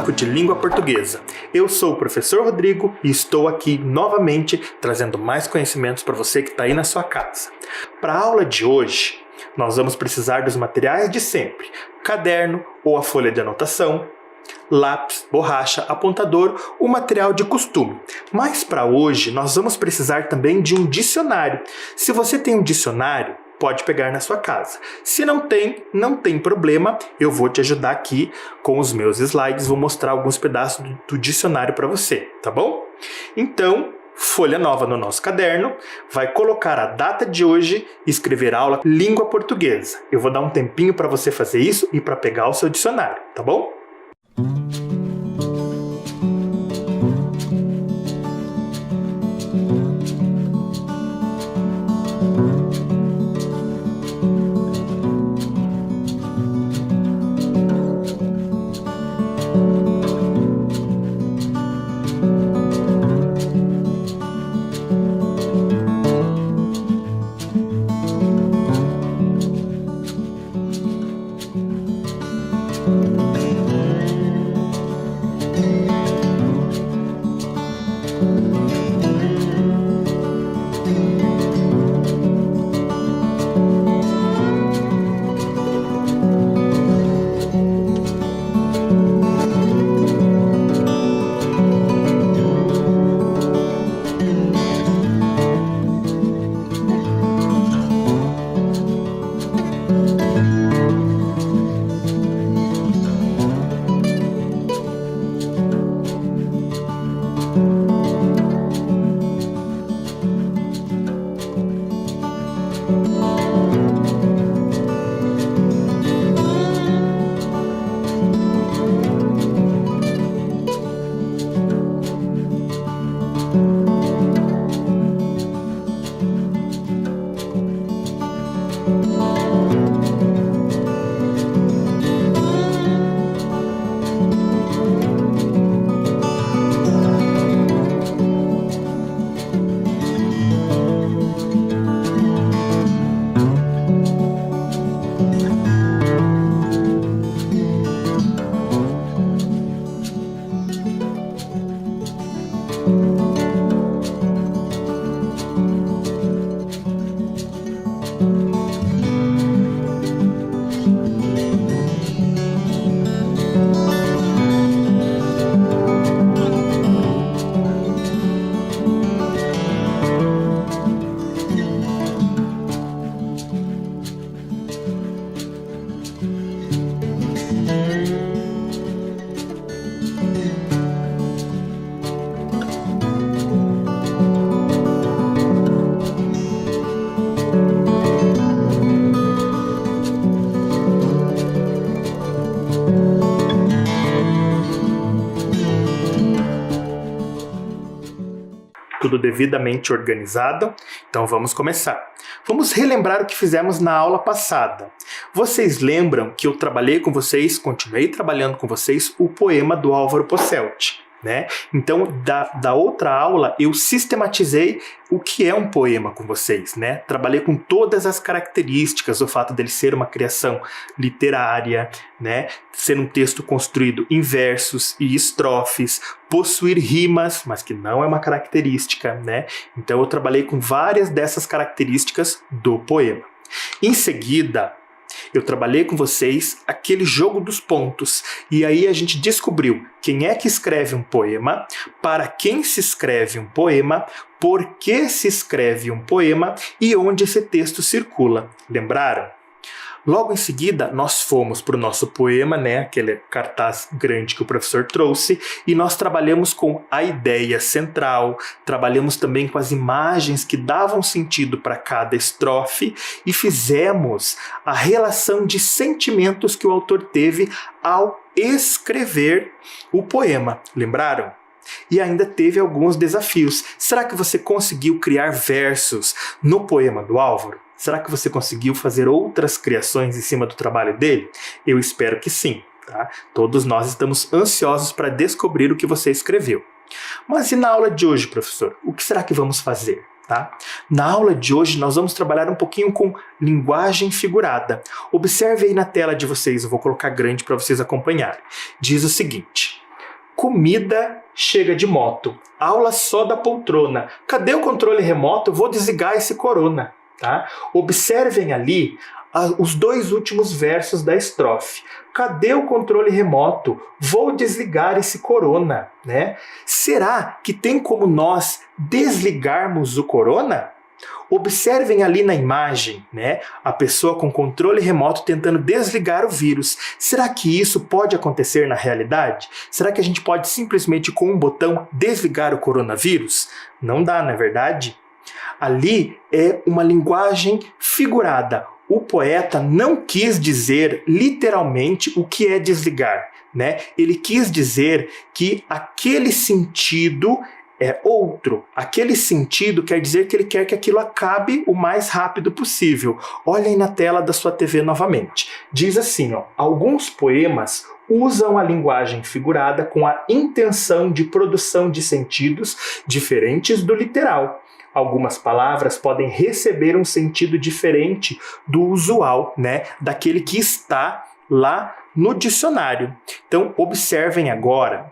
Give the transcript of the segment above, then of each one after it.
aula de língua portuguesa. Eu sou o professor Rodrigo e estou aqui novamente trazendo mais conhecimentos para você que está aí na sua casa. Para a aula de hoje, nós vamos precisar dos materiais de sempre: caderno ou a folha de anotação, lápis, borracha, apontador, o material de costume. Mas para hoje nós vamos precisar também de um dicionário. Se você tem um dicionário, pode pegar na sua casa. Se não tem problema, eu vou te ajudar aqui com os meus slides, vou mostrar alguns pedaços do dicionário para você, tá bom? Então, folha nova no nosso caderno, vai colocar a data de hoje e escrever aula língua portuguesa. Eu vou dar um tempinho para você fazer isso e para pegar o seu dicionário, tá bom? Tudo devidamente organizado? Então vamos começar. Vamos relembrar o que fizemos na aula passada. Vocês lembram que eu trabalhei com vocês, continuei trabalhando com vocês, o poema do Álvaro Posselt, né? Então, da outra aula, eu sistematizei o que é um poema com vocês, né? Trabalhei com todas as características, o fato dele ser uma criação literária, né? Ser um texto construído em versos e estrofes, possuir rimas, mas que não é uma característica, né? Então, eu trabalhei com várias dessas características do poema. Em seguida, eu trabalhei com vocês aquele jogo dos pontos, e aí a gente descobriu quem é que escreve um poema, para quem se escreve um poema, por que se escreve um poema e onde esse texto circula. Lembraram? Logo em seguida, nós fomos para o nosso poema, né, aquele cartaz grande que o professor trouxe, e nós trabalhamos com a ideia central, trabalhamos também com as imagens que davam sentido para cada estrofe e fizemos a relação de sentimentos que o autor teve ao escrever o poema. Lembraram? E ainda teve alguns desafios. Será que você conseguiu criar versos no poema do Álvaro? Será que você conseguiu fazer outras criações em cima do trabalho dele? Eu espero que sim, tá? Todos nós estamos ansiosos para descobrir o que você escreveu. Mas e na aula de hoje, professor? O que será que vamos fazer? Tá? Na aula de hoje nós vamos trabalhar um pouquinho com linguagem figurada. Observe aí na tela de vocês, eu vou colocar grande para vocês acompanharem. Diz o seguinte: Comida chega de moto. Aula só da poltrona. Cadê o controle remoto? Vou desligar esse corona. Tá? Observem ali os 2 últimos versos da estrofe. Cadê o controle remoto? Vou desligar esse corona. Né? Será que tem como nós desligarmos o corona? Observem ali na imagem, né, a pessoa com controle remoto tentando desligar o vírus. Será que isso pode acontecer na realidade? Será que a gente pode simplesmente com um botão desligar o coronavírus? Não dá, não é verdade? Ali é uma linguagem figurada. O poeta não quis dizer literalmente o que é desligar, né? Ele quis dizer que aquele sentido é outro. Aquele sentido quer dizer que ele quer que aquilo acabe o mais rápido possível. Olhem na tela da sua TV novamente. Diz assim, ó, alguns poemas usam a linguagem figurada com a intenção de produção de sentidos diferentes do literal. Algumas palavras podem receber um sentido diferente do usual, né, daquele que está lá no dicionário. Então, observem agora,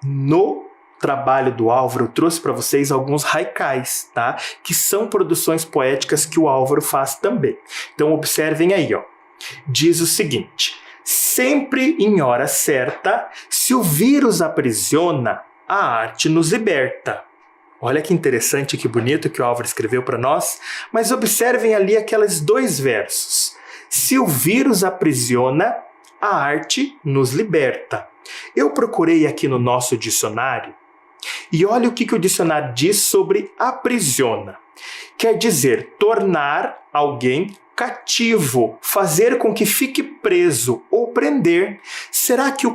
no trabalho do Álvaro, eu trouxe para vocês alguns haikais, tá? Que são produções poéticas que o Álvaro faz também. Então observem aí, ó. Diz o seguinte: sempre em hora certa, se o vírus aprisiona, a arte nos liberta. Olha que interessante, que bonito que o Álvaro escreveu para nós. Mas observem ali aqueles 2 versos. Se o vírus aprisiona, a arte nos liberta. Eu procurei aqui no nosso dicionário e olha o que o dicionário diz sobre aprisiona. Quer dizer, tornar alguém cativo, fazer com que fique preso ou prender. Será que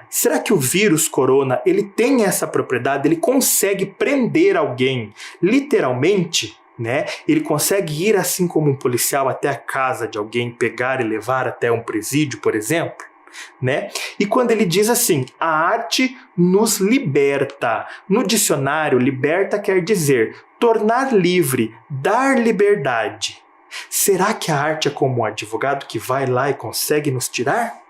será que o vírus corona, ele tem essa propriedade? Ele consegue prender alguém, literalmente? Né? Ele consegue ir assim como um policial até a casa de alguém, pegar e levar até um presídio, por exemplo? Né? E quando ele diz assim, a arte nos liberta. No dicionário, liberta quer dizer tornar livre, dar liberdade. Será que a arte é como um advogado que vai lá e consegue nos tirar?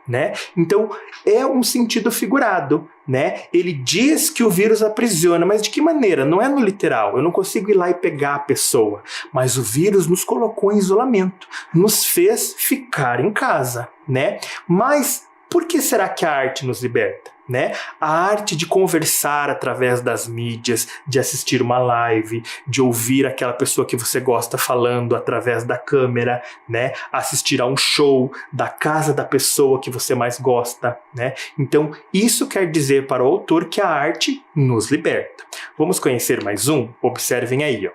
Né? Então é um sentido figurado, né? Ele diz que o vírus aprisiona, mas de que maneira? Não é no literal, eu não consigo ir lá e pegar a pessoa, mas o vírus nos colocou em isolamento, nos fez ficar em casa, né? Mas por que será que a arte nos liberta? Né? A arte de conversar através das mídias, de assistir uma live, de ouvir aquela pessoa que você gosta falando através da câmera, né? Assistir a um show da casa da pessoa que você mais gosta, né? Então, isso quer dizer para o autor que a arte nos liberta. Vamos conhecer mais um? Observem aí, ó.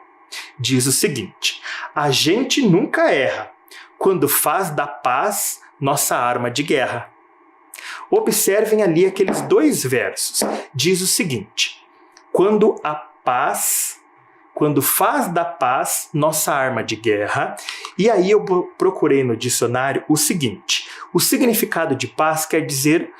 Diz o seguinte: a gente nunca erra quando faz da paz nossa arma de guerra. Observem ali aqueles 2 versos. Diz o seguinte: quando faz da paz nossa arma de guerra. E aí eu procurei no dicionário o seguinte: o significado de paz quer dizer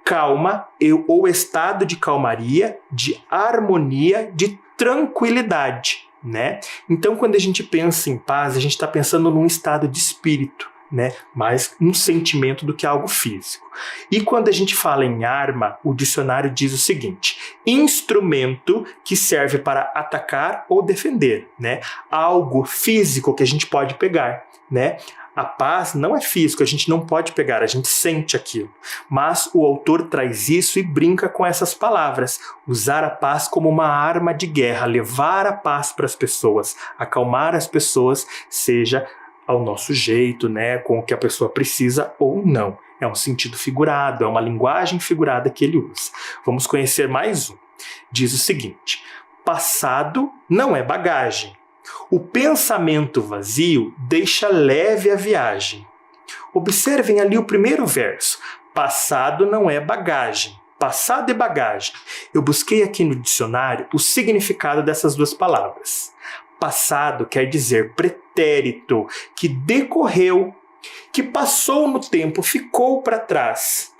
calma ou estado de calmaria, de harmonia, de tranquilidade, né? Então, quando a gente pensa em paz, a gente está pensando num estado de espírito, né? Mais um sentimento do que algo físico. E quando a gente fala em arma, o dicionário diz o seguinte: instrumento que serve para atacar ou defender, né? Algo físico que a gente pode pegar, né? A paz não é físico, a gente não pode pegar, a gente sente aquilo. Mas o autor traz isso e brinca com essas palavras. Usar a paz como uma arma de guerra, levar a paz para as pessoas, acalmar as pessoas, seja ao nosso jeito, né, com o que a pessoa precisa ou não. É um sentido figurado, é uma linguagem figurada que ele usa. Vamos conhecer mais um. Diz o seguinte: passado não é bagagem. O pensamento vazio deixa leve a viagem. Observem ali o primeiro verso. Passado não é bagagem. Passado e bagagem. Eu busquei aqui no dicionário o significado dessas 2 palavras. Passado quer dizer pretérito, que decorreu, que passou no tempo, ficou para trás.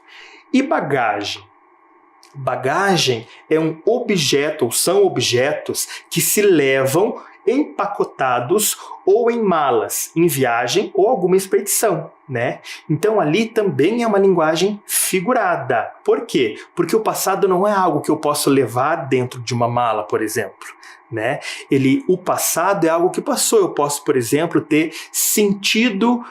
E bagagem? Bagagem é um objeto, ou são objetos que se levam empacotados ou em malas, em viagem ou alguma expedição, né? Então ali também é uma linguagem figurada. Por quê? Porque o passado não é algo que eu posso levar dentro de uma mala, por exemplo, né? O passado é algo que passou. Eu posso, por exemplo, ter sentido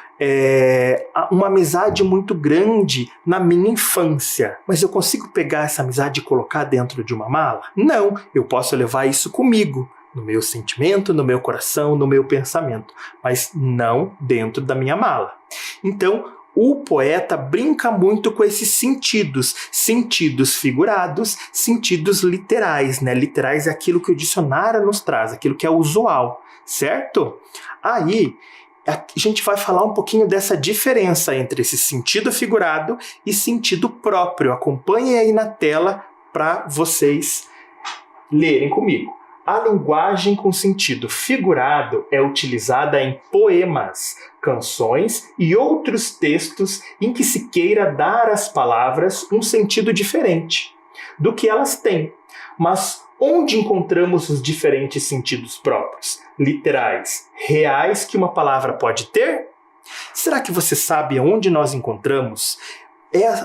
uma amizade muito grande na minha infância, mas eu consigo pegar essa amizade e colocar dentro de uma mala? Não, eu posso levar isso comigo, no meu sentimento, no meu coração, no meu pensamento, mas não dentro da minha mala. Então, o poeta brinca muito com esses sentidos figurados, sentidos literais, né? Literais é aquilo que o dicionário nos traz, aquilo que é usual, certo? Aí, a gente vai falar um pouquinho dessa diferença entre esse sentido figurado e sentido próprio. Acompanhem aí na tela para vocês lerem comigo. A linguagem com sentido figurado é utilizada em poemas, canções e outros textos em que se queira dar às palavras um sentido diferente do que elas têm. Mas onde encontramos os diferentes sentidos próprios, literais, reais que uma palavra pode ter? Será que você sabe onde nós encontramos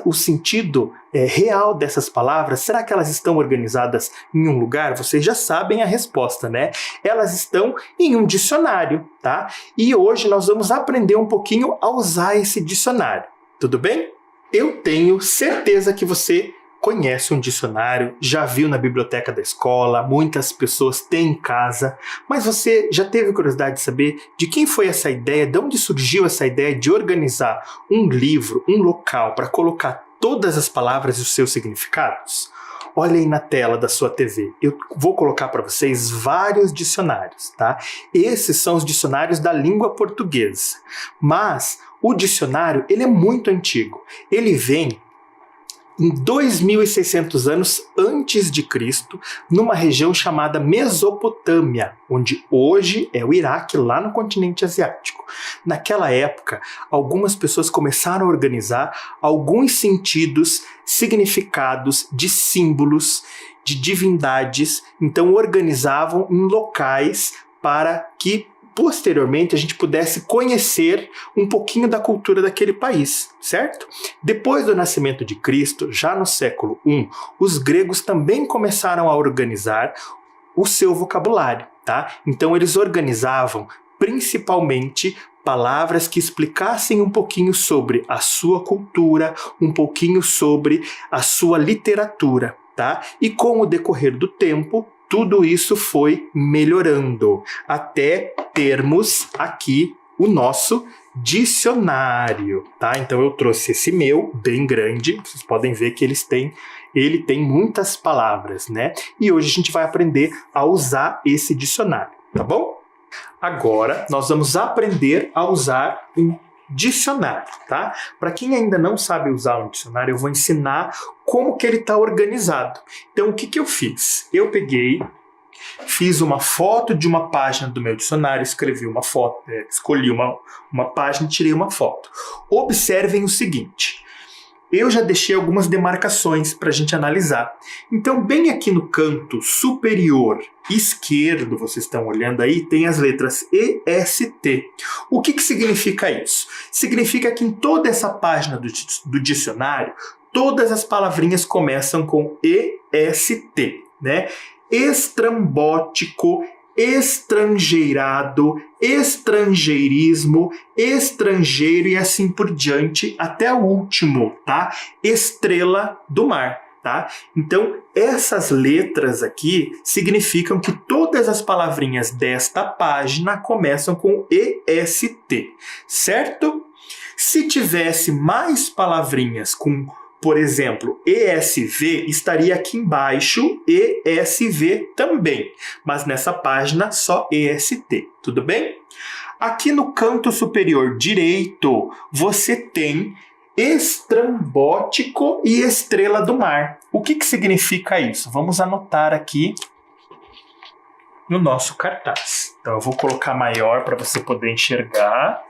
o sentido real dessas palavras? Será que elas estão organizadas em um lugar? Vocês já sabem a resposta, né? Elas estão em um dicionário, tá? E hoje nós vamos aprender um pouquinho a usar esse dicionário, tudo bem? Eu tenho certeza que você conhece um dicionário, já viu na biblioteca da escola, muitas pessoas têm em casa, mas você já teve curiosidade de saber de quem foi essa ideia, de onde surgiu essa ideia de organizar um livro, um local para colocar todas as palavras e os seus significados? Olha aí na tela da sua TV, eu vou colocar para vocês vários dicionários, tá? Esses são os dicionários da língua portuguesa, mas o dicionário, ele é muito antigo, ele vem em 2.600 anos antes de Cristo, numa região chamada Mesopotâmia, onde hoje é o Iraque, lá no continente asiático. Naquela época, algumas pessoas começaram a organizar alguns sentidos, significados de símbolos, de divindades, então organizavam em locais para que posteriormente a gente pudesse conhecer um pouquinho da cultura daquele país, certo? Depois do nascimento de Cristo, já no século I, os gregos também começaram a organizar o seu vocabulário, tá? Então eles organizavam principalmente palavras que explicassem um pouquinho sobre a sua cultura, um pouquinho sobre a sua literatura, tá? E com o decorrer do tempo, tudo isso foi melhorando, até termos aqui o nosso dicionário, tá? Então eu trouxe esse meu, bem grande, vocês podem ver que ele tem muitas palavras, né? E hoje a gente vai aprender a usar esse dicionário, tá bom? Agora nós vamos aprender a usar um dicionário, tá? Para quem ainda não sabe usar um dicionário, eu vou ensinar como que ele está organizado. Então, o que que eu fiz? Eu fiz uma foto de uma página do meu dicionário, escrevi uma foto, escolhi uma página e tirei uma foto. Observem o seguinte, eu já deixei algumas demarcações para a gente analisar. Então, bem aqui no canto superior esquerdo, vocês estão olhando aí, tem as letras EST. O que significa isso? Significa que em toda essa página do dicionário, todas as palavrinhas começam com EST, né? Estrambótico, estrangeirado, estrangeirismo, estrangeiro e assim por diante até o último, tá? Estrela do mar, tá? Então, essas letras aqui significam que todas as palavrinhas desta página começam com EST, certo? Se tivesse mais palavrinhas com, por exemplo, ESV, estaria aqui embaixo ESV também, mas nessa página só EST, tudo bem? Aqui no canto superior direito, você tem estrambótico e estrela do mar. O que significa isso? Vamos anotar aqui no nosso cartaz. Então eu vou colocar maior para você poder enxergar,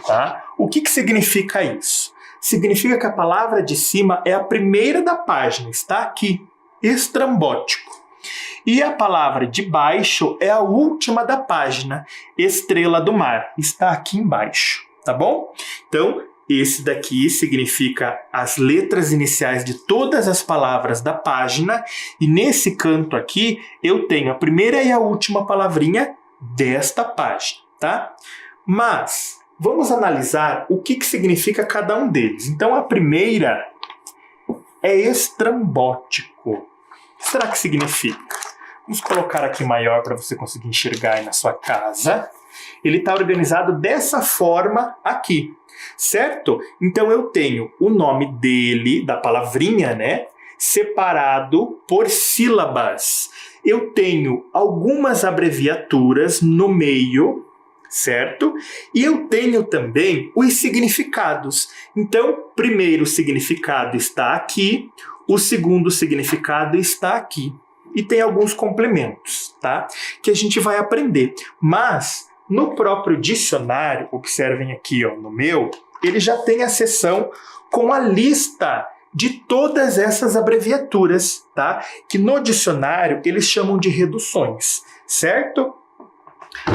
tá? O que significa isso? Significa que a palavra de cima é a primeira da página, está aqui, estrambótico. E a palavra de baixo é a última da página. Estrela do mar está aqui embaixo, tá bom? Então, esse daqui significa as letras iniciais de todas as palavras da página. E nesse canto aqui, eu tenho a primeira e a última palavrinha desta página, tá? Mas vamos analisar o que significa cada um deles. Então, a primeira é estrambótico. O que será que significa? Vamos colocar aqui maior para você conseguir enxergar aí na sua casa. Ele está organizado dessa forma aqui, certo? Então, eu tenho o nome dele, da palavrinha, né? Separado por sílabas. Eu tenho algumas abreviaturas no meio, certo? E eu tenho também os significados. Então, primeiro significado está aqui, o segundo significado está aqui. E tem alguns complementos, tá? Que a gente vai aprender. Mas, no próprio dicionário, observem aqui, ó, no meu, ele já tem a seção com a lista de todas essas abreviaturas, tá? Que no dicionário eles chamam de reduções, certo?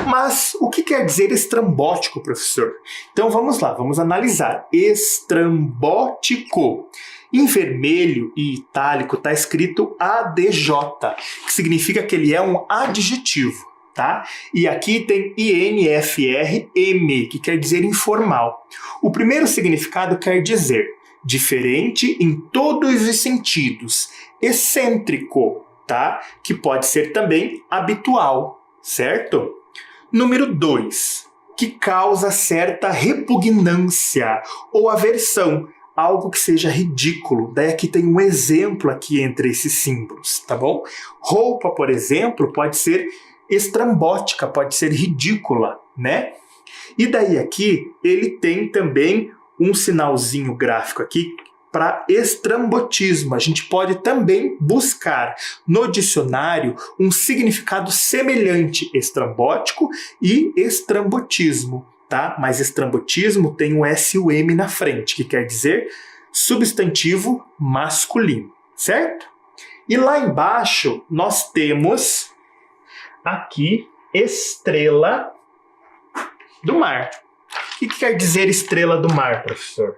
Mas o que quer dizer estrambótico, professor? Então vamos lá, vamos analisar. Estrambótico. Em vermelho e itálico está escrito ADJ, que significa que ele é um adjetivo, tá? E aqui tem INFRM, que quer dizer informal. O primeiro significado quer dizer diferente em todos os sentidos, excêntrico, tá? Que pode ser também habitual, certo? Número 2, que causa certa repugnância ou aversão, algo que seja ridículo. Daí aqui tem um exemplo aqui entre esses símbolos, tá bom? Roupa, por exemplo, pode ser estrambótica, pode ser ridícula, né? E daí aqui ele tem também um sinalzinho gráfico aqui para estrambotismo. A gente pode também buscar no dicionário um significado semelhante, estrambótico e estrambotismo, tá? Mas estrambotismo tem um S e o M na frente, que quer dizer substantivo masculino, certo? E lá embaixo nós temos aqui estrela do mar. O que quer dizer estrela do mar, professor?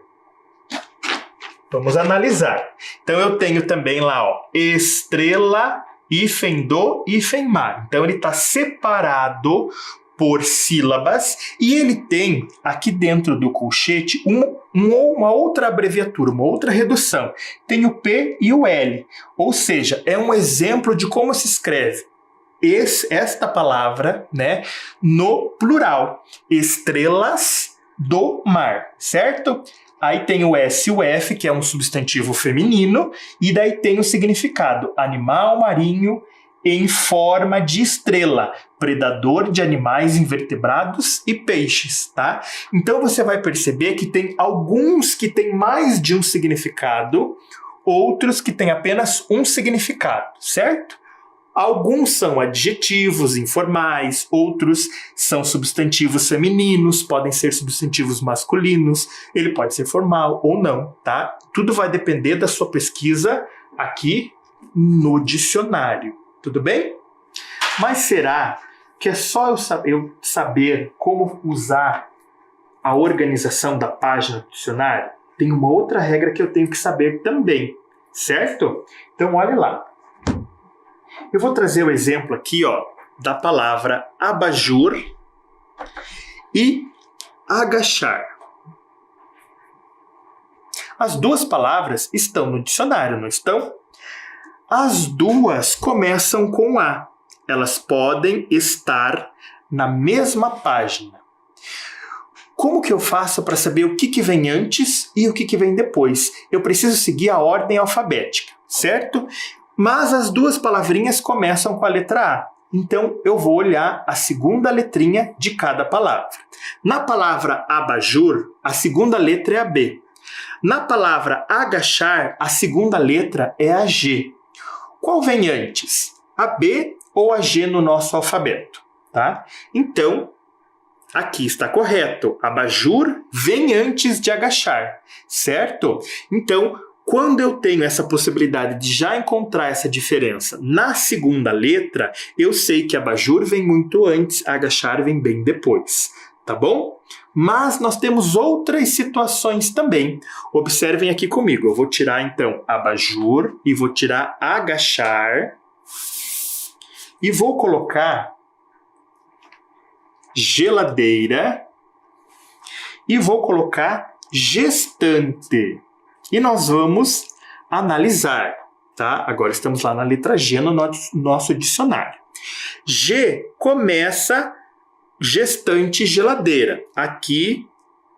Vamos analisar. Então eu tenho também lá, ó, estrela, hífen do, hífen mar. Então ele está separado por sílabas e ele tem aqui dentro do colchete uma outra abreviatura, uma outra redução. Tem o P e o L, ou seja, é um exemplo de como se escreve esta palavra, né, no plural. Estrelas do mar, certo? Aí tem o S e o F, que é um substantivo feminino, e daí tem o significado: animal marinho em forma de estrela, predador de animais invertebrados e peixes, tá? Então você vai perceber que tem alguns que têm mais de um significado, outros que têm apenas um significado, certo? Alguns são adjetivos informais, outros são substantivos femininos, podem ser substantivos masculinos, ele pode ser formal ou não, tá? Tudo vai depender da sua pesquisa aqui no dicionário, tudo bem? Mas será que é só eu saber como usar a organização da página do dicionário? Tem uma outra regra que eu tenho que saber também, certo? Então olha lá. Eu vou trazer o exemplo aqui, ó, da palavra abajur e agachar. As duas palavras estão no dicionário, não estão? As duas começam com A. Elas podem estar na mesma página. Como que eu faço para saber o que vem antes e o que vem depois? Eu preciso seguir a ordem alfabética, certo? Mas as duas palavrinhas começam com a letra A. Então, eu vou olhar a segunda letrinha de cada palavra. Na palavra abajur, a segunda letra é a B. Na palavra agachar, a segunda letra é a G. Qual vem antes? A B ou a G no nosso alfabeto? Tá? Então, aqui está correto. Abajur vem antes de agachar, certo? Então, Quando eu tenho essa possibilidade de já encontrar essa diferença na segunda letra, eu sei que abajur vem muito antes, agachar vem bem depois, tá bom? Mas nós temos outras situações também. Observem aqui comigo. Eu vou tirar, então, abajur e vou tirar agachar e vou colocar geladeira e vou colocar gestante. E nós vamos analisar, tá? Agora estamos lá na letra G no nosso dicionário. G começa gestante, geladeira. Aqui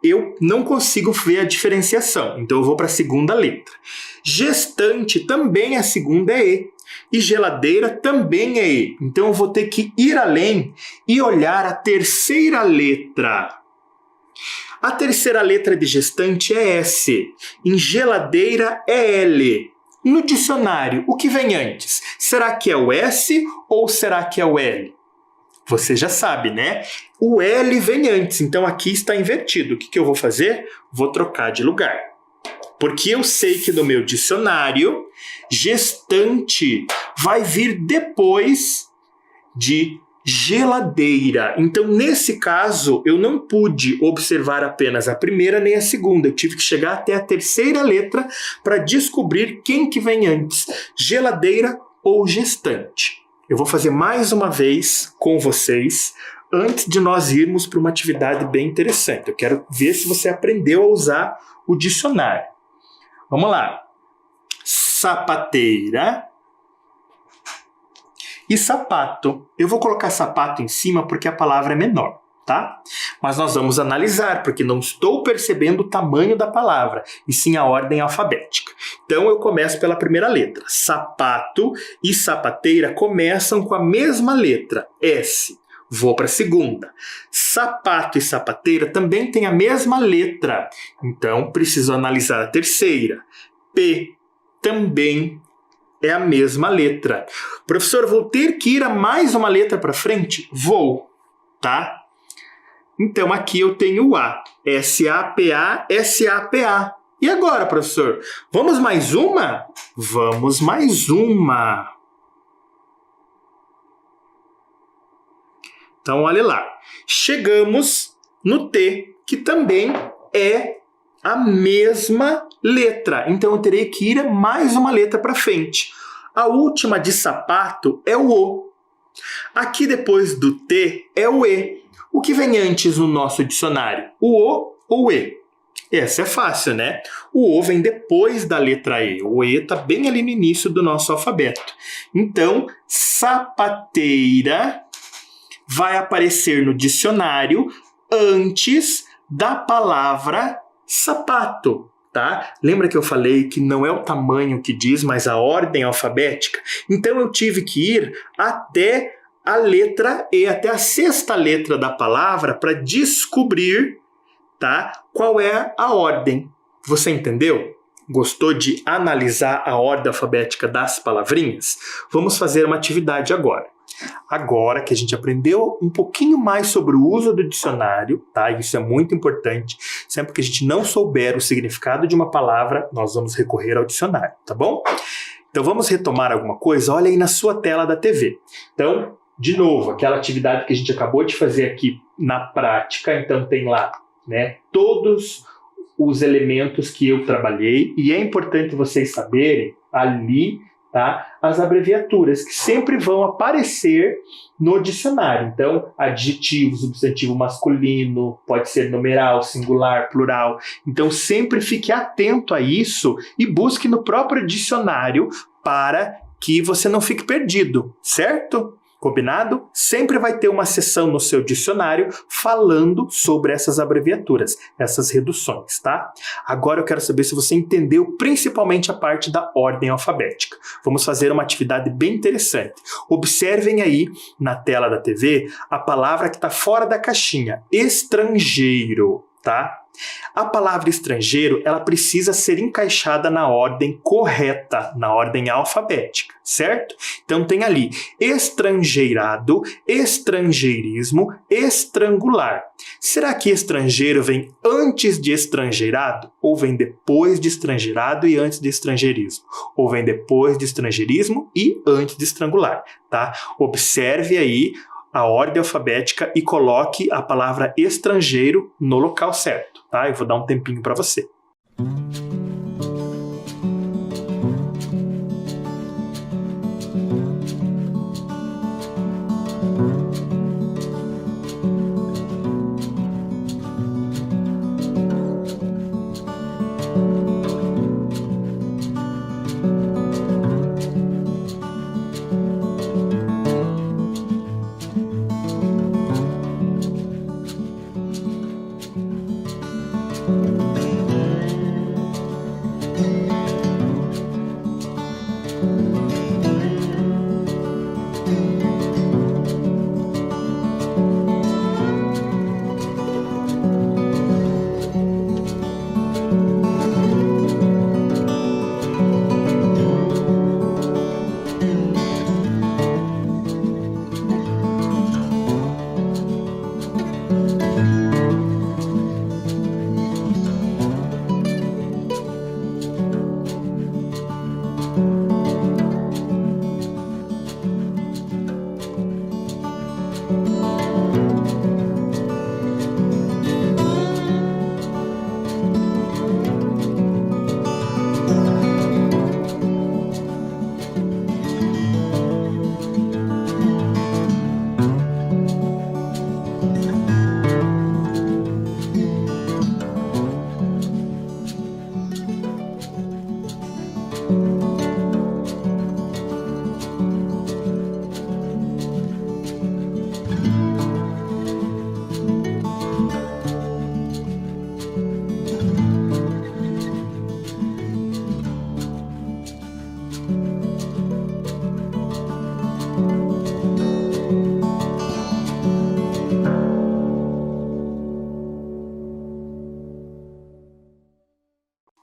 eu não consigo ver a diferenciação, então eu vou para a segunda letra. Gestante também a segunda é E. E geladeira também é E. Então eu vou ter que ir além e olhar a terceira letra. A terceira letra de gestante é S. Em geladeira é L. No dicionário, o que vem antes? Será que é o S ou será que é o L? Você já sabe, né? O L vem antes, então aqui está invertido. O que eu vou fazer? Vou trocar de lugar. Porque eu sei que no meu dicionário, gestante vai vir depois de geladeira. Então, nesse caso, eu não pude observar apenas a primeira nem a segunda. Eu tive que chegar até a terceira letra para descobrir quem que vem antes, geladeira ou gestante. Eu vou fazer mais uma vez com vocês, antes de nós irmos para uma atividade bem interessante. Eu quero ver se você aprendeu a usar o dicionário. Vamos lá. Sapateira e sapato. Eu vou colocar sapato em cima porque a palavra é menor, tá? Mas nós vamos analisar, porque não estou percebendo o tamanho da palavra, e sim a ordem alfabética. Então eu começo pela primeira letra. Sapato e sapateira começam com a mesma letra, S. Vou para a segunda. Sapato e sapateira também têm a mesma letra, então preciso analisar a terceira. P também é a mesma letra. Professor, vou ter que ir a mais uma letra para frente? Vou, tá? Então aqui eu tenho o A. S-A-P-A, S-A-P-A. E agora, professor? Vamos mais uma? Vamos mais uma. Então, olha lá. Chegamos no T, que também é a mesma letra. Então, eu terei que ir mais uma letra para frente. A última de sapato é o O. Aqui, depois do T, é o E. O que vem antes no nosso dicionário? O O ou o E? Essa é fácil, né? O O vem depois da letra E. O E está bem ali no início do nosso alfabeto. Então, sapateira vai aparecer no dicionário antes da palavra sapato, tá? Lembra que eu falei que não é o tamanho que diz, mas a ordem alfabética? Então eu tive que ir até a letra E, até a sexta letra da palavra para descobrir, tá, qual é a ordem. Você entendeu? Gostou de analisar a ordem alfabética das palavrinhas? Vamos fazer uma atividade agora. Agora que a gente aprendeu um pouquinho mais sobre o uso do dicionário, tá? Isso é muito importante. Sempre que a gente não souber o significado de uma palavra, nós vamos recorrer ao dicionário, tá bom? Então vamos retomar alguma coisa? Olha aí na sua tela da TV. Então, de novo, aquela atividade que a gente acabou de fazer aqui na prática, então tem lá, né, todos os elementos que eu trabalhei, e é importante vocês saberem ali, tá, as abreviaturas que sempre vão aparecer no dicionário. Então, adjetivo, substantivo masculino, pode ser numeral, singular, plural. Então, sempre fique atento a isso e busque no próprio dicionário para que você não fique perdido, certo? Combinado? Sempre vai ter uma seção no seu dicionário falando sobre essas abreviaturas, essas reduções, tá? Agora eu quero saber se você entendeu principalmente a parte da ordem alfabética. Vamos fazer uma atividade bem interessante. Observem aí na tela da TV a palavra que está fora da caixinha, estrangeiro, tá? A palavra estrangeiro, ela precisa ser encaixada na ordem correta, na ordem alfabética, certo? Então tem ali estrangeirado, estrangeirismo, estrangular. Será que estrangeiro vem antes de estrangeirado? Ou vem depois de estrangeirado e antes de estrangeirismo? Ou vem depois de estrangeirismo e antes de estrangular, tá? Observe aí a ordem alfabética e coloque a palavra estrangeiro no local certo, tá? Eu vou dar um tempinho para você.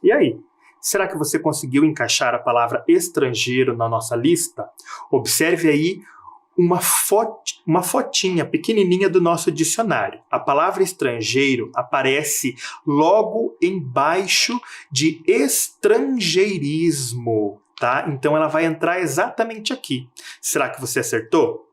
E aí? Será que você conseguiu encaixar a palavra estrangeiro na nossa lista? Observe aí uma fotinha pequenininha do nosso dicionário. A palavra estrangeiro aparece logo embaixo de estrangeirismo, tá? Então ela vai entrar exatamente aqui. Será que você acertou?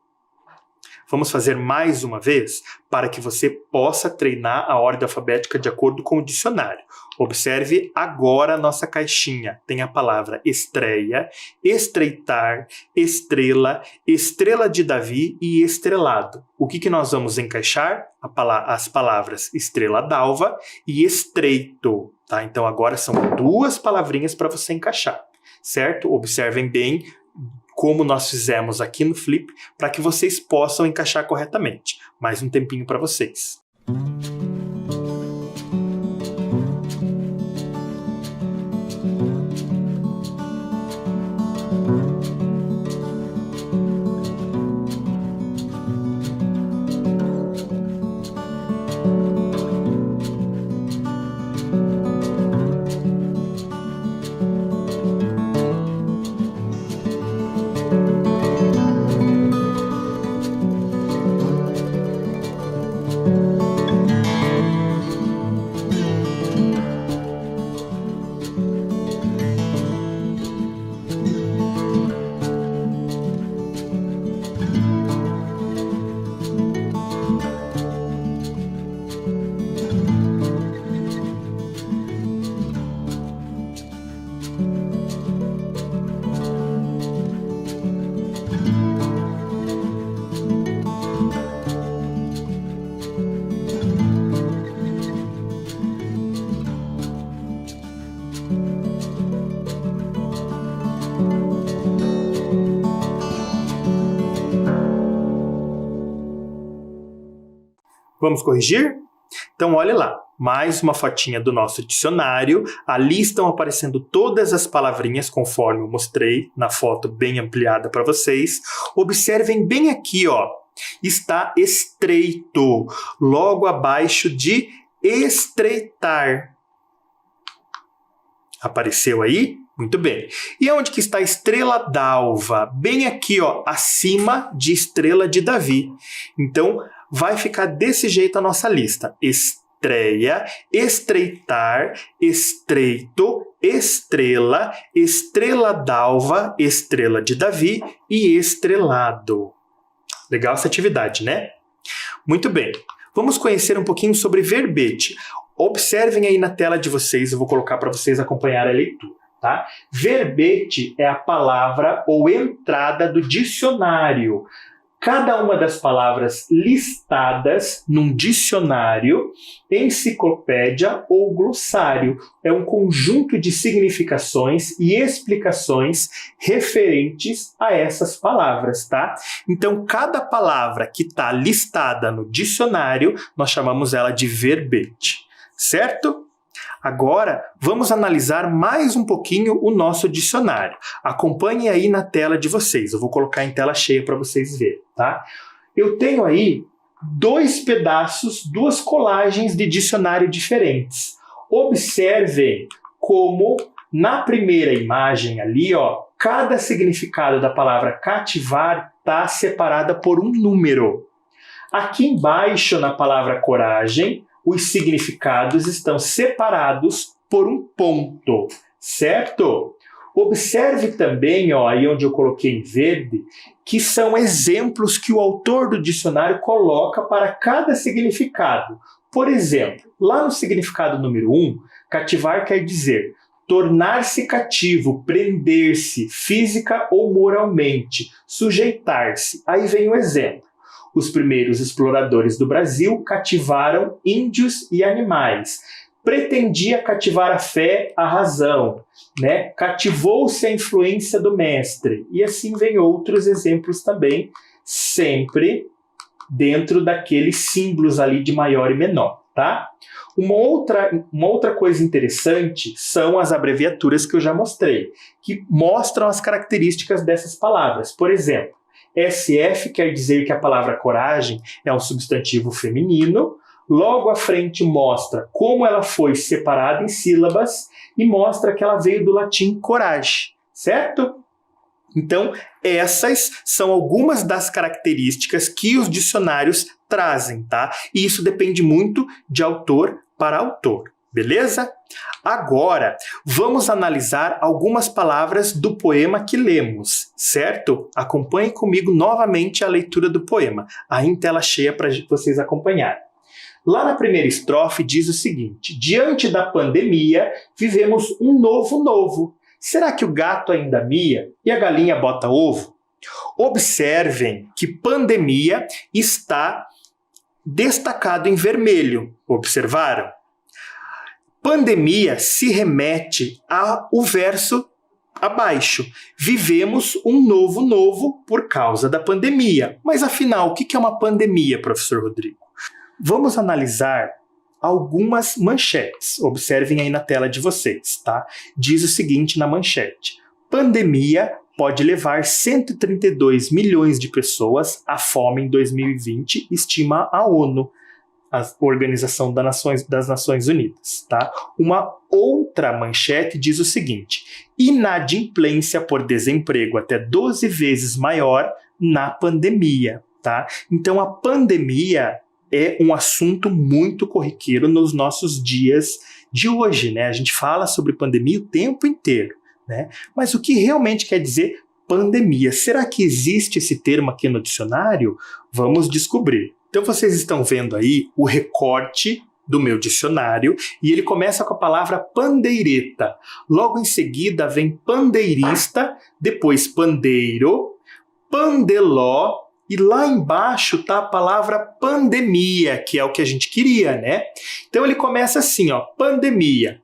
Vamos fazer mais uma vez para que você possa treinar a ordem alfabética de acordo com o dicionário. Observe agora a nossa caixinha. Tem a palavra estreia, estreitar, estrela, estrela de Davi e estrelado. O que nós vamos encaixar? As palavras estrela d'alva e estreito. Tá? Então agora são duas palavrinhas para você encaixar, certo? Observem bem como nós fizemos aqui no Flip, para que vocês possam encaixar corretamente. Mais um tempinho para vocês. Vamos corrigir? Então, olha lá, mais uma fotinha do nosso dicionário. Ali estão aparecendo todas as palavrinhas conforme eu mostrei na foto bem ampliada para vocês. Observem bem aqui, ó, está estreito, logo abaixo de estreitar. Apareceu aí? Muito bem. E onde que está a estrela d'alva? Bem aqui, ó, acima de estrela de Davi. Então, vai ficar desse jeito a nossa lista. Estreia, estreitar, estreito, estrela, estrela d'alva, estrela de Davi e estrelado. Legal essa atividade, né? Muito bem. Vamos conhecer um pouquinho sobre verbete. Observem aí na tela de vocês, eu vou colocar para vocês acompanharem a leitura, tá? Verbete é a palavra ou entrada do dicionário. Cada uma das palavras listadas num dicionário, enciclopédia ou glossário é um conjunto de significações e explicações referentes a essas palavras, tá? Então, cada palavra que está listada no dicionário, nós chamamos ela de verbete, certo? Agora, vamos analisar mais um pouquinho o nosso dicionário. Acompanhe aí na tela de vocês. Eu vou colocar em tela cheia para vocês verem, tá? Eu tenho aí 2 pedaços, 2 colagens de dicionário diferentes. Observem como na primeira imagem ali, ó, cada significado da palavra cativar está separada por um número. Aqui embaixo, na palavra coragem, os significados estão separados por um ponto, certo? Observe também, ó, aí onde eu coloquei em verde, que são exemplos que o autor do dicionário coloca para cada significado. Por exemplo, lá no significado número 1, cativar quer dizer tornar-se cativo, prender-se, física ou moralmente, sujeitar-se. Aí vem o exemplo. Os primeiros exploradores do Brasil cativaram índios e animais. Pretendia cativar a fé, a razão, né? Cativou-se a influência do mestre. E assim vem outros exemplos também, sempre dentro daqueles símbolos ali de maior e menor, tá? Uma outra coisa interessante são as abreviaturas que eu já mostrei, que mostram as características dessas palavras. Por exemplo, SF quer dizer que a palavra coragem é um substantivo feminino. Logo à frente mostra como ela foi separada em sílabas e mostra que ela veio do latim coragem, certo? Então, essas são algumas das características que os dicionários trazem, tá? E isso depende muito de autor para autor, beleza? Agora, vamos analisar algumas palavras do poema que lemos, certo? Acompanhe comigo novamente a leitura do poema, aí em tela cheia para vocês acompanharem. Lá na primeira estrofe diz o seguinte: diante da pandemia, vivemos um novo. Será que o gato ainda mia e a galinha bota ovo? Observem que pandemia está destacado em vermelho. Observaram? Pandemia se remete ao verso abaixo. Vivemos um novo por causa da pandemia. Mas afinal, o que é uma pandemia, professor Rodrigo? Vamos analisar algumas manchetes. Observem aí na tela de vocês, tá? Diz o seguinte na manchete: pandemia pode levar 132 milhões de pessoas à fome em 2020, estima a ONU, a Organização das Nações Unidas, tá? Uma outra manchete diz o seguinte: inadimplência por desemprego até 12 vezes maior na pandemia, tá? Então a pandemia é um assunto muito corriqueiro nos nossos dias de hoje, né? A gente fala sobre pandemia o tempo inteiro, né? Mas o que realmente quer dizer pandemia? Será que existe esse termo aqui no dicionário? Vamos descobrir. Então vocês estão vendo aí o recorte do meu dicionário e ele começa com a palavra pandeireta. Logo em seguida vem pandeirista, depois pandeiro, pandeló, e lá embaixo está a palavra pandemia, que é o que a gente queria, né? Então ele começa assim, ó, pandemia.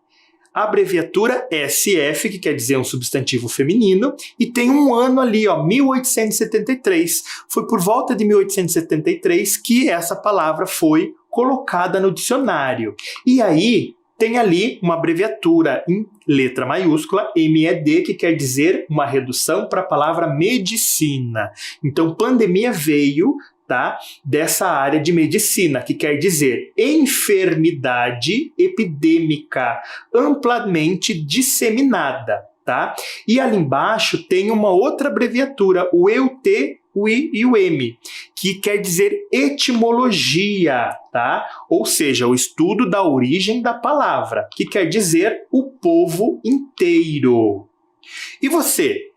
A abreviatura SF, que quer dizer um substantivo feminino, e tem um ano ali, ó, 1873. Foi por volta de 1873 que essa palavra foi colocada no dicionário. E aí tem ali uma abreviatura em letra maiúscula, MED, que quer dizer uma redução para a palavra medicina. Então, pandemia veio tá, dessa área de medicina, que quer dizer enfermidade epidêmica amplamente disseminada, tá? E ali embaixo tem uma outra abreviatura, o EUT, o I e o M, que quer dizer etimologia, tá? Ou seja, o estudo da origem da palavra, que quer dizer o povo inteiro. E você,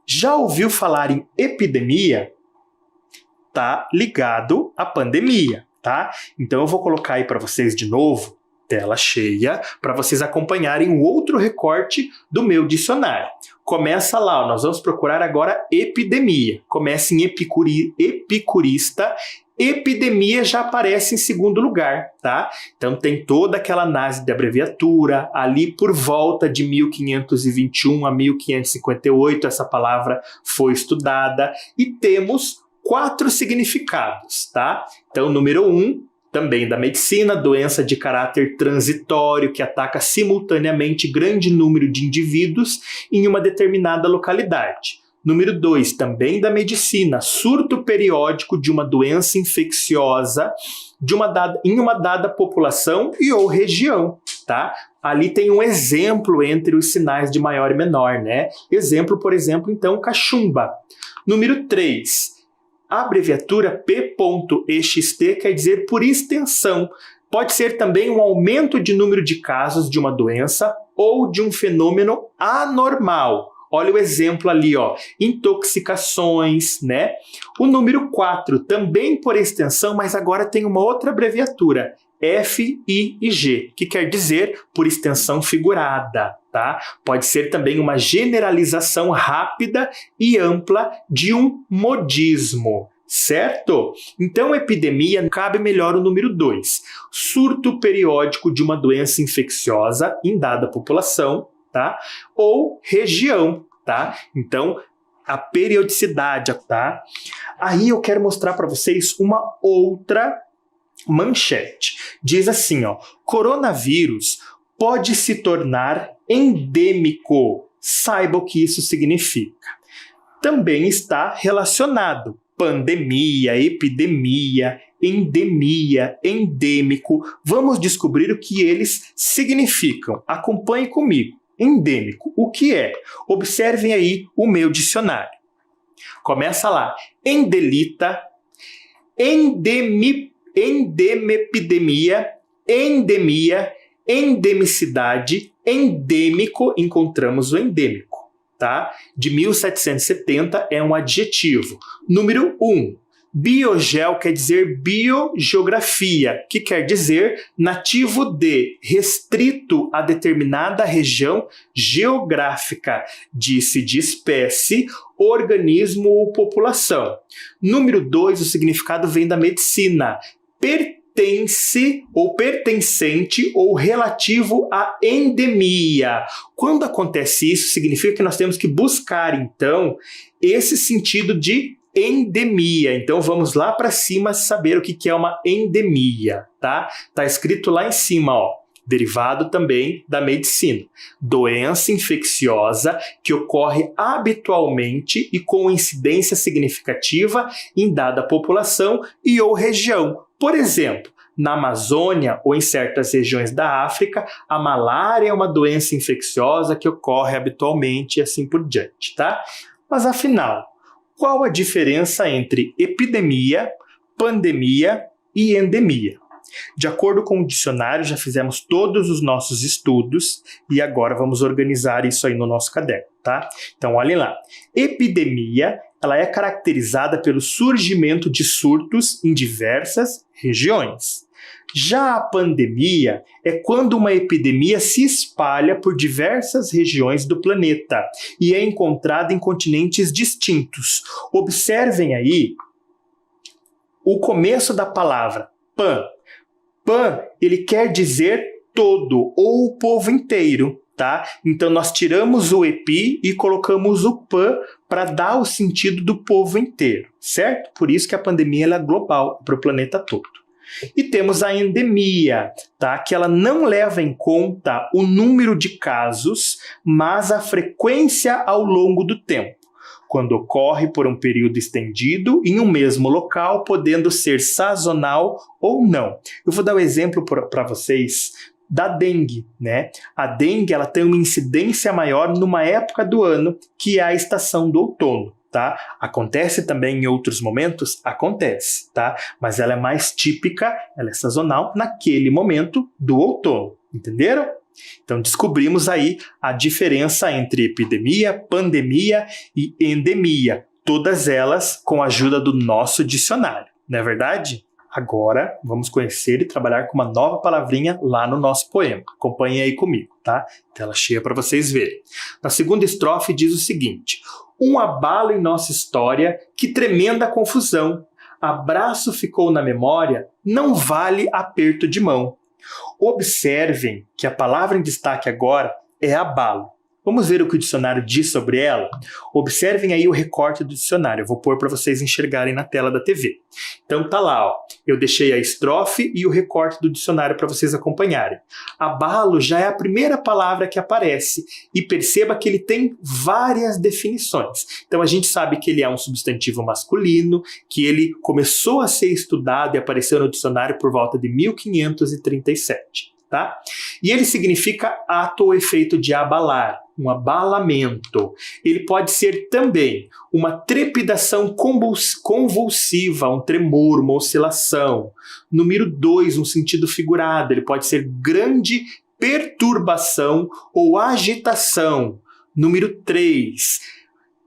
já ouviu falar em epidemia? Tá ligado à pandemia, tá? Então eu vou colocar aí para vocês de novo, tela cheia, para vocês acompanharem o outro recorte do meu dicionário. Começa lá, ó, nós vamos procurar agora epidemia. Começa em epicurista, epidemia já aparece em segundo lugar, tá? Então tem toda aquela análise de abreviatura, ali por volta de 1521 a 1558, essa palavra foi estudada, e temos 4 significados, tá? Então, número 1, também da medicina, doença de caráter transitório que ataca simultaneamente grande número de indivíduos em uma determinada localidade. Número 2, também da medicina, surto periódico de uma doença infecciosa em uma dada população e ou região, tá? Ali tem um exemplo entre os sinais de maior e menor, né? Exemplo, por exemplo, então, cachumba. Número 3, a abreviatura P.ext quer dizer por extensão. Pode ser também um aumento de número de casos de uma doença ou de um fenômeno anormal. Olha o exemplo ali, ó, intoxicações, né? O número 4, também por extensão, mas agora tem uma outra abreviatura, FIG, que quer dizer por extensão figurada, tá? Pode ser também uma generalização rápida e ampla de um modismo, certo? Então, epidemia cabe melhor o número 2, surto periódico de uma doença infecciosa em dada população, tá? Ou região, tá? Então, a periodicidade, tá? Aí eu quero mostrar para vocês uma outra manchete. Diz assim, ó, coronavírus pode se tornar endêmico. Saiba o que isso significa. Também está relacionado. Pandemia, epidemia, endemia, endêmico. Vamos descobrir o que eles significam. Acompanhe comigo. Endêmico, o que é? Observem aí o meu dicionário. Começa lá. Endelita, endemepidemia, endemia, endemicidade, endêmico, encontramos o endêmico, tá? De 1770 é um adjetivo. Número 1. Biogel quer dizer biogeografia, que quer dizer nativo de, restrito a determinada região geográfica, disse de espécie, organismo ou população. Número 2, o significado vem da medicina, pertence ou pertencente ou relativo à endemia. Quando acontece isso, significa que nós temos que buscar, então, esse sentido de endemia. Então vamos lá para cima saber o que é uma endemia, tá? Tá escrito lá em cima, ó, derivado também da medicina. Doença infecciosa que ocorre habitualmente e com incidência significativa em dada população e ou região. Por exemplo, na Amazônia ou em certas regiões da África, a malária é uma doença infecciosa que ocorre habitualmente e assim por diante, tá? Mas afinal, qual a diferença entre epidemia, pandemia e endemia? De acordo com o dicionário, já fizemos todos os nossos estudos e agora vamos organizar isso aí no nosso caderno, tá? Então, olhem lá. Epidemia, ela é caracterizada pelo surgimento de surtos em diversas regiões. Já a pandemia é quando uma epidemia se espalha por diversas regiões do planeta e é encontrada em continentes distintos. Observem aí o começo da palavra pan. Pan, ele quer dizer todo ou o povo inteiro, tá? Então nós tiramos o epi e colocamos o pan para dar o sentido do povo inteiro, certo? Por isso que a pandemia ela é global para o planeta todo. E temos a endemia, tá? Que ela não leva em conta o número de casos, mas a frequência ao longo do tempo. quando ocorre por um período estendido em um mesmo local, podendo ser sazonal ou não. Eu vou dar um exemplo para vocês da dengue, né? A dengue, ela tem uma incidência maior numa época do ano, que é a estação do outono, tá? Acontece também em outros momentos? Acontece, tá? Mas ela é mais típica, ela é sazonal naquele momento do outono, entenderam? Então descobrimos aí a diferença entre epidemia, pandemia e endemia, todas elas com a ajuda do nosso dicionário, não é verdade? Agora vamos conhecer e trabalhar com uma nova palavrinha lá no nosso poema. Acompanhem aí comigo, tá? Tela cheia para vocês verem. Na segunda estrofe diz o seguinte: um abalo em nossa história, que tremenda confusão. Abraço ficou na memória, não vale aperto de mão. Observem que a palavra em destaque agora é abalo. Vamos ver o que o dicionário diz sobre ela? Observem aí o recorte do dicionário. Eu vou pôr para vocês enxergarem na tela da TV. Então tá lá, ó. Eu deixei a estrofe e o recorte do dicionário para vocês acompanharem. Abalo já é a primeira palavra que aparece. E perceba que ele tem várias definições. Então a gente sabe que ele é um substantivo masculino, que ele começou a ser estudado e apareceu no dicionário por volta de 1537. Tá? E ele significa ato ou efeito de abalar, um abalamento. Ele pode ser também uma trepidação convulsiva, um tremor, uma oscilação. Número 2, um sentido figurado. Ele pode ser grande perturbação ou agitação. Número 3,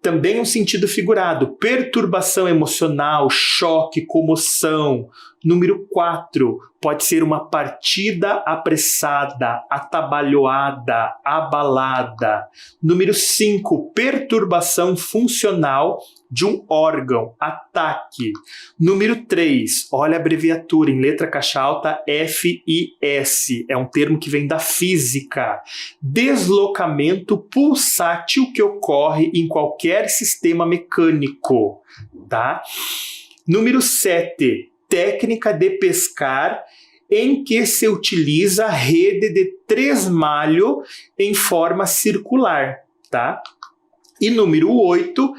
também um sentido figurado, perturbação emocional, choque, comoção. Número 4, pode ser uma partida apressada, atabalhoada, abalada. Número 5, perturbação funcional de um órgão, ataque. Número 3, olha a abreviatura em letra caixa alta FIS, é um termo que vem da física. Deslocamento pulsátil que ocorre em qualquer sistema mecânico, tá? Número 7, técnica de pescar em que se utiliza rede de tresmalho em forma circular, tá? E número 8,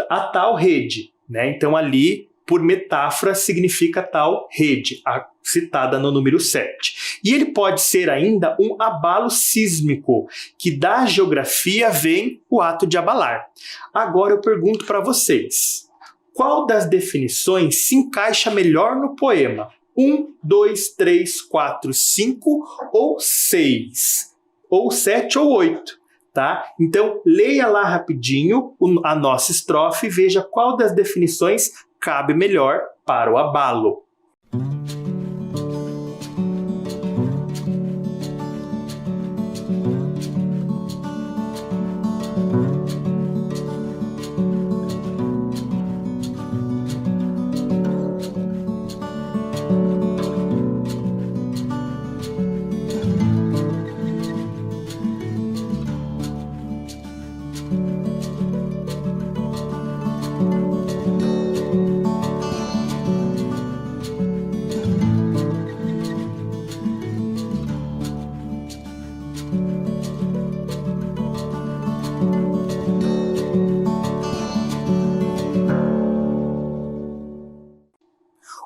a tal rede, né? Então ali, por metáfora, significa tal rede, citada no número 7. E ele pode ser ainda um abalo sísmico, que da geografia vem o ato de abalar. Agora eu pergunto para vocês, qual das definições se encaixa melhor no poema? 1, 2, 3, 4, 5 ou 6? Ou 7 ou 8? Tá? Então, leia lá rapidinho a nossa estrofe e veja qual das definições cabe melhor para o abalo.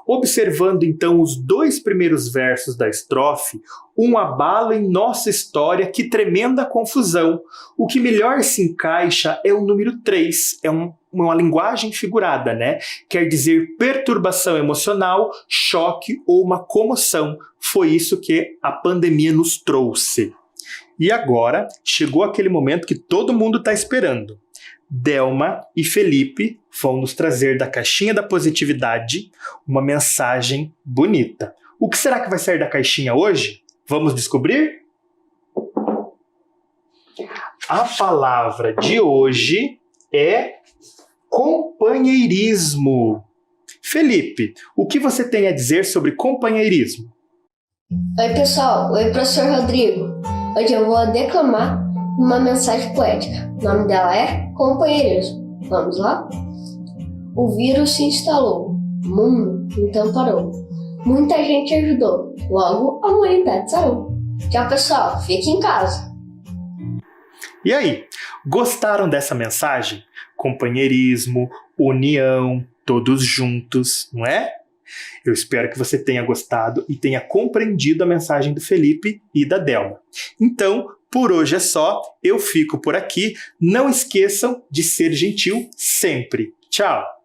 Observando então os dois primeiros versos da estrofe, um abalo em nossa história, que tremenda confusão. O que melhor se encaixa é o número 3, é uma linguagem figurada, né? Quer dizer perturbação emocional, choque ou uma comoção. Foi isso que a pandemia nos trouxe. E agora chegou aquele momento que todo mundo está esperando. Delma e Felipe vão nos trazer da caixinha da positividade uma mensagem bonita. O que será que vai sair da caixinha hoje? Vamos descobrir? A palavra de hoje é companheirismo. Felipe, o que você tem a dizer sobre companheirismo? Oi, pessoal. Oi, professor Rodrigo. Hoje eu vou declamar uma mensagem poética. O nome dela é Companheirismo. Vamos lá? O vírus se instalou, o mundo então parou. Muita gente ajudou, logo a humanidade sarou. Tchau, pessoal. Fique em casa. E aí, gostaram dessa mensagem? companheirismo, união, todos juntos, não é? Eu espero que você tenha gostado e tenha compreendido a mensagem do Felipe e da Delma. Então, por hoje é só, eu fico por aqui. Não esqueçam de ser gentil sempre. Tchau!